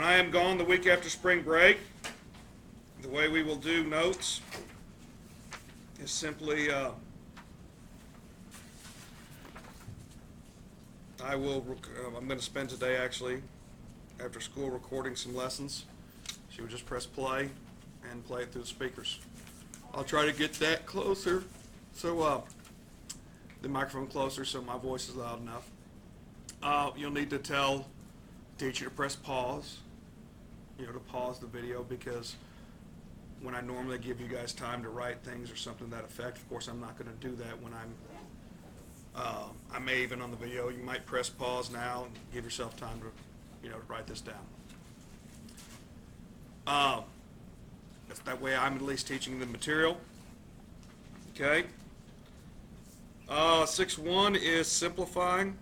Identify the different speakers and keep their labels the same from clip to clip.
Speaker 1: When I am gone the week after spring break, the way we will do notes is simply I'm going to spend today actually after school recording some lessons. She would just press play and play it through the speakers. I'll try to get that closer, so the microphone closer so my voice is loud enough. You'll need to tell teacher to press pause, to pause the video, because when I normally give you guys time to write things or something to that effect, of course I'm not going to do that when I may even on the video. You might press pause now and give yourself time to write this down. That way I'm at least teaching the material. Okay. 6.1 is simplifying.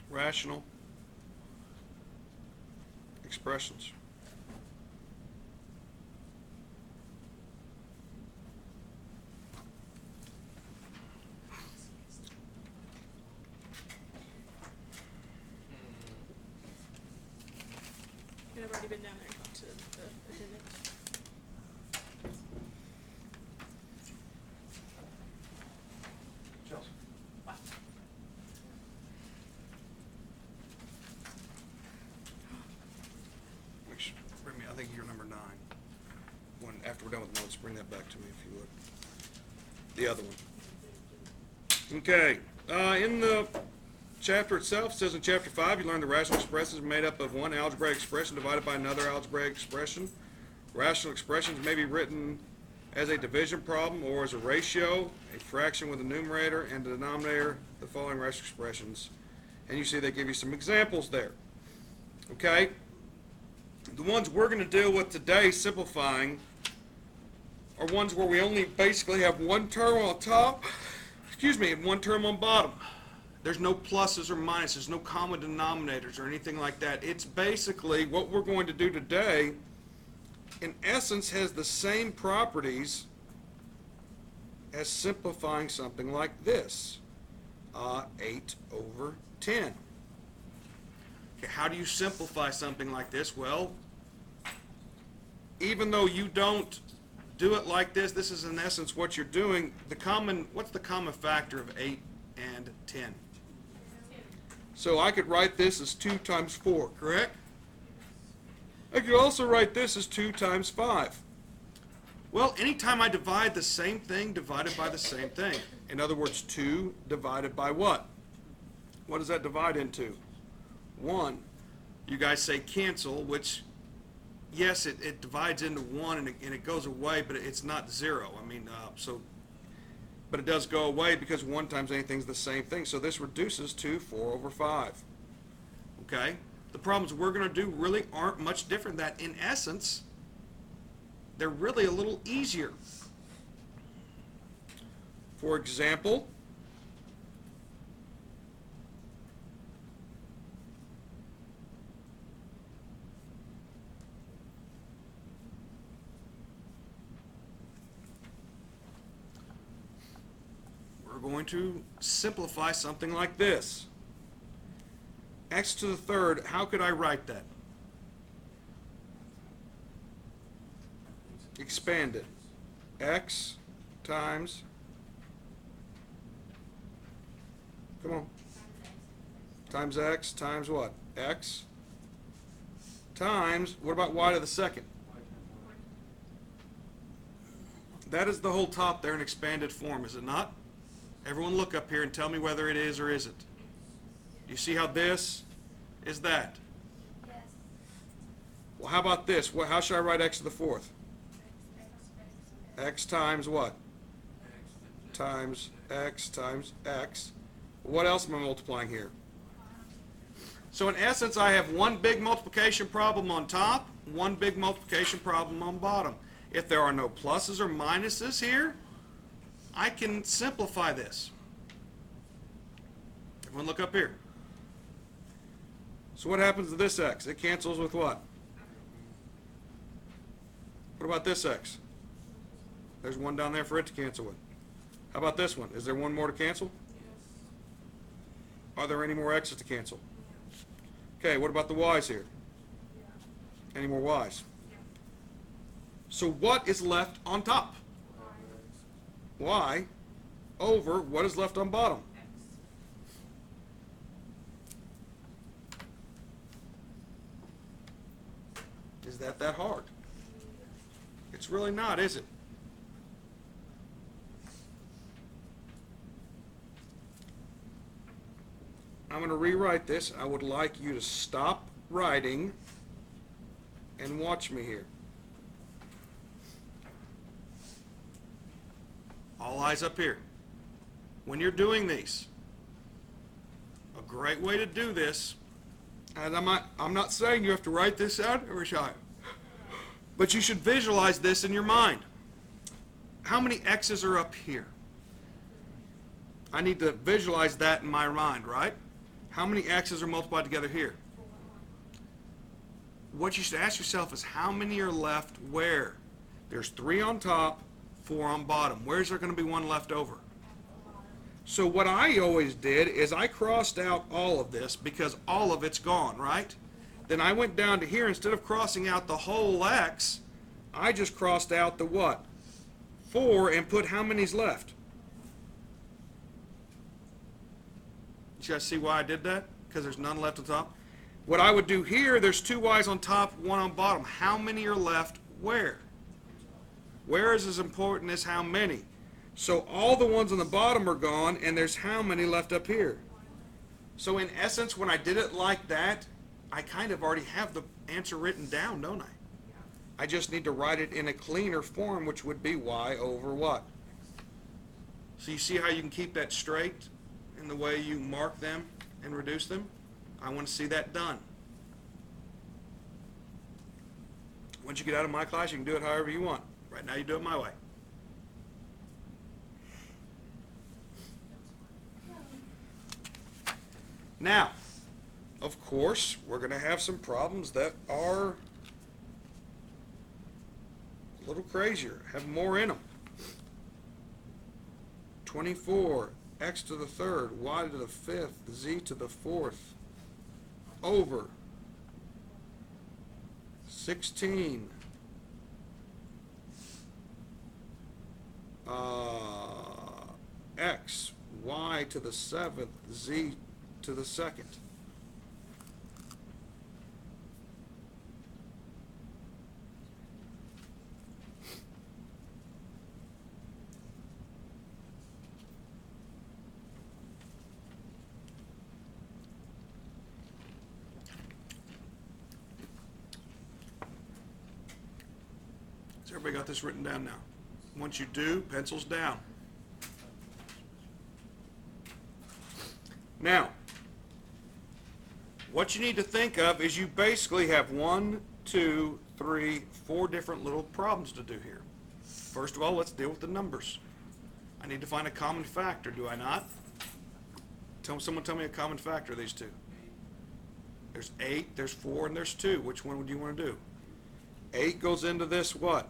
Speaker 1: Rational expressions.
Speaker 2: I've already been down there and talked to the attendant.
Speaker 1: Chelsea. Bring me, I think you're number 9. After we're done with notes, bring that back to me if you would. The other one. Okay. In the chapter itself, it says in chapter 5, you learn the rational expressions are made up of one algebraic expression divided by another algebraic expression. Rational expressions may be written as a division problem or as a ratio, a fraction with a numerator and a denominator, the following rational expressions. And you see they give you some examples there. Okay? The ones we're going to deal with today, simplifying, are ones where we only basically have one term on top, and one term on bottom. There's no pluses or minuses, no common denominators or anything like that. It's basically what we're going to do today, in essence, has the same properties as simplifying something like this, 8 over 10. Okay, how do you simplify something like this? Well, even though you don't do it like this, this is in essence what you're doing. What's the common factor of 8 and 10? So I could write this as 2 times 4, correct? I could also write this as 2 times 5. Well, anytime I divide the same thing divided by the same thing, in other words, 2 divided by what? What does that divide into? 1. You guys say cancel, which, yes, it divides into 1 and it goes away, but it's not 0. But it does go away because 1 times anything is the same thing. So this reduces to 4 over 5. Okay? The problems we're going to do really aren't much different than that. In essence, they're really a little easier. For example, we're going to simplify something like this. X to the third, how could I write that? Expand it. X times, come on, times X times what? X times, what about Y to the second? That is the whole top there in expanded form, is it not? Everyone look up here and tell me whether it is or isn't. You see how this is that?
Speaker 3: Yes.
Speaker 1: Well, how about this? How should I write x to the fourth? X times what? Times x times x. What else am I multiplying here? So in essence, I have one big multiplication problem on top, one big multiplication problem on bottom. If there are no pluses or minuses here, I can simplify this. Everyone look up here. So what happens to this x? It cancels with what? What about this x? There's one down there for it to cancel with. How about this one? Is there one more to cancel? Are there any more x's to cancel? Okay, what about the y's here? Any more y's? So what is left on top? Y over what is left on bottom? Is that hard? It's really not, is it? I'm going to rewrite this. I would like you to stop writing and watch me here. All eyes up here. When you're doing these, a great way to do this, and I'm not saying you have to write this out every time, but you should visualize this in your mind. How many x's are up here? I need to visualize that in my mind, right? How many x's are multiplied together here? What you should ask yourself is how many are left where? There's 3 on top, 4 on bottom. Where's there going to be 1 left over? So what I always did is I crossed out all of this because all of it's gone, right? Then I went down to here. Instead of crossing out the whole x, I just crossed out the what? 4 and put how many's left? You guys see why I did that? Because there's none left on top. What I would do here, there's 2 y's on top, 1 on bottom. How many are left where? Where is as important as how many? So all the ones on the bottom are gone, and there's how many left up here? So in essence, when I did it like that, I kind of already have the answer written down, don't I? I just need to write it in a cleaner form, which would be y over what? So you see how you can keep that straight in the way you mark them and reduce them? I want to see that done. Once you get out of my class, you can do it however you want. Right now, you do it my way. Now, of course, we're going to have some problems that are a little crazier, have more in them. 24, x to the third, y to the fifth, z to the fourth, over 16, x, y to the seventh, z to the second. So everybody got this written down now? Once you do, pencils down. Now, what you need to think of is you basically have 1, 2, 3, 4 different little problems to do here. First of all, let's deal with the numbers. I need to find a common factor, do I not? Someone tell me a common factor of these two. There's 8, there's 4, and there's 2. Which one would you want to do? 8 goes into this what?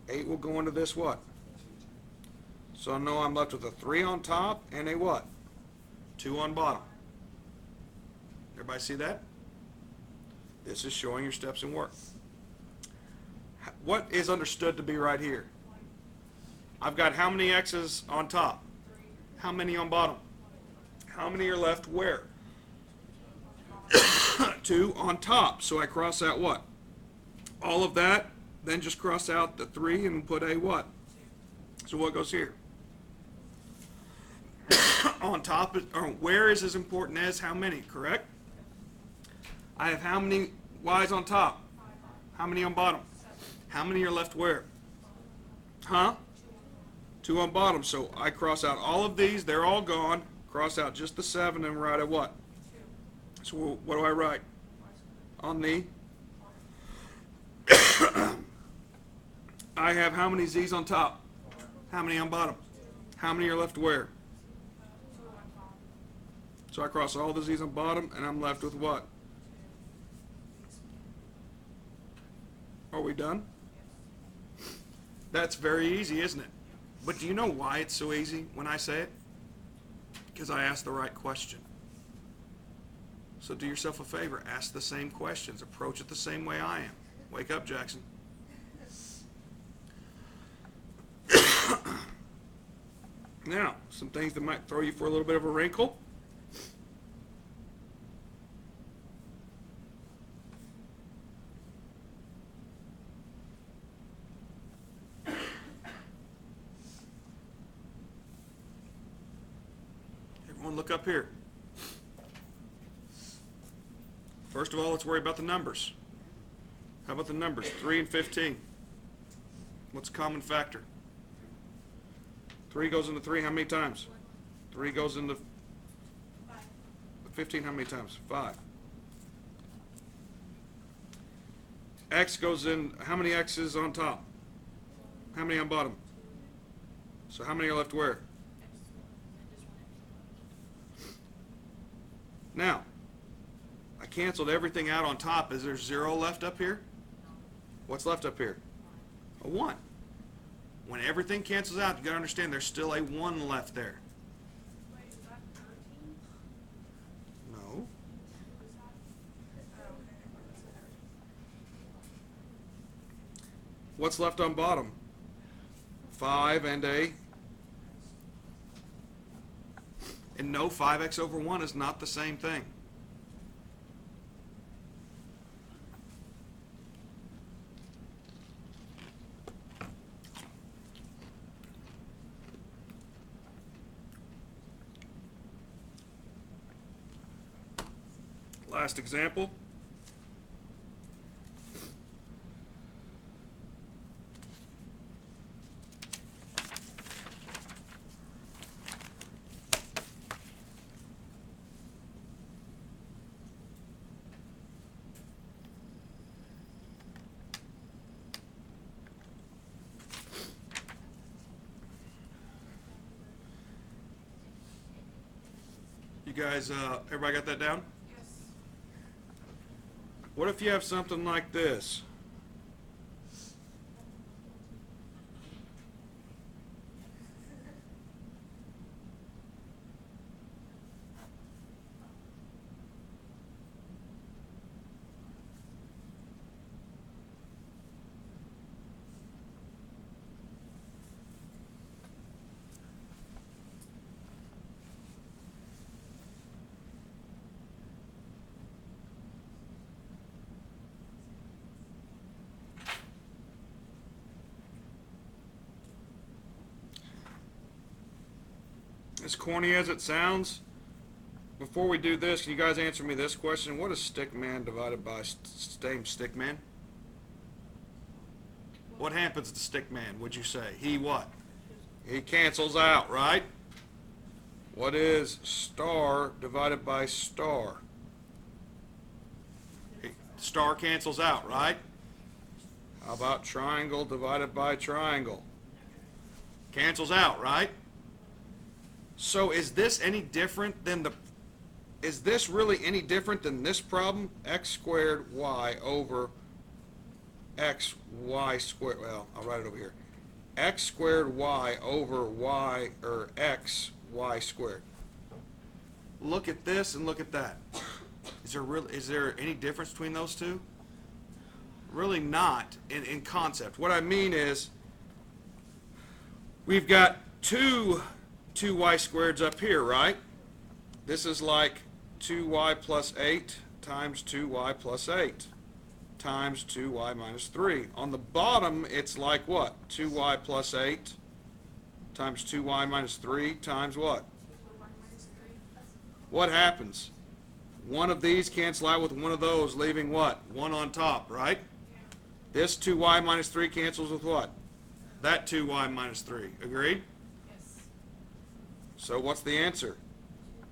Speaker 1: 8 will go into this what? So I know I'm left with a 3 on top and a what? 2 on bottom. Everybody see that? This is showing your steps in work. What is understood to be right here? I've got how many x's on top? How many on bottom? How many are left where? 2 on top. So I cross out what? All of that, then just cross out the 3 and put a what? So what goes here? On top, or where is as important as how many, correct? I have how many y's on top? How many on bottom? How many are left where? Huh? 2 on bottom. So I cross out all of these. They're all gone. Cross out just the 7 and write a what? So what do I write? On the... I have how many z's on top? How many on bottom? How many are left where? So I cross all the z's on bottom, and I'm left with what? Are we done? That's very easy, isn't it? But do you know why it's so easy when I say it? Because I asked the right question. So do yourself a favor, ask the same questions, approach it the same way I am. Wake up, Jackson. Now, some things that might throw you for a little bit of a wrinkle. Everyone look up here. First of all, let's worry about the numbers. How about the numbers? 3 and 15. What's a common factor? 3 goes into 3 how many times? 3 goes into 15 how many times? 5. X goes in, how many X's on top? How many on bottom? So how many are left where? Now, I canceled everything out on top. Is there 0 left up here? What's left up here? A 1. When everything cancels out, you got to understand there's still a 1 left there.
Speaker 2: Wait, is that 13?
Speaker 1: No. What's left on bottom? 5 and a... And no, 5x over 1 is not the same thing. Last example. You guys, everybody got that down? What if you have something like this? As corny as it sounds, before we do this, can you guys answer me this question? What is stickman divided by same stickman? What happens to stickman, would you say? He what? He cancels out, right? What is star divided by star? Star cancels out, right? How about triangle divided by triangle? Cancels out, right? So is this any different than is this really any different than this problem? X squared y over x y squared, well, I'll write it over here. X squared y over y, or x y squared. Look at this and look at that. Is there any difference between those two? Really not in concept. What I mean is, we've got two 2y squareds up here, right? This is like 2y plus 8 times 2y plus 8 times 2y minus 3. On the bottom, it's like what? 2y plus 8 times 2y minus 3 times what? What happens? One of these cancel out with one of those, leaving what? 1 on top, right? This 2y minus 3 cancels with what? That 2y minus 3. Agreed? So what's the answer?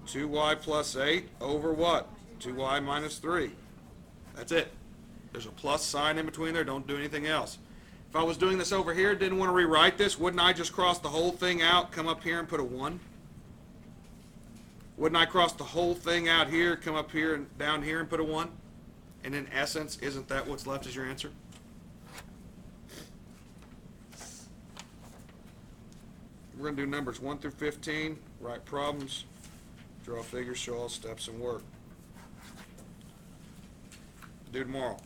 Speaker 1: 2y plus 8 over what? 2y minus 3. That's it. There's a plus sign in between there. Don't do anything else. If I was doing this over here, didn't want to rewrite this, wouldn't I just cross the whole thing out, come up here and put a 1? Wouldn't I cross the whole thing out here, come up here and down here and put a 1? And in essence, isn't that what's left as your answer? We're going to do numbers 1 through 15, write problems. Draw figures, show all steps, and work. Due tomorrow.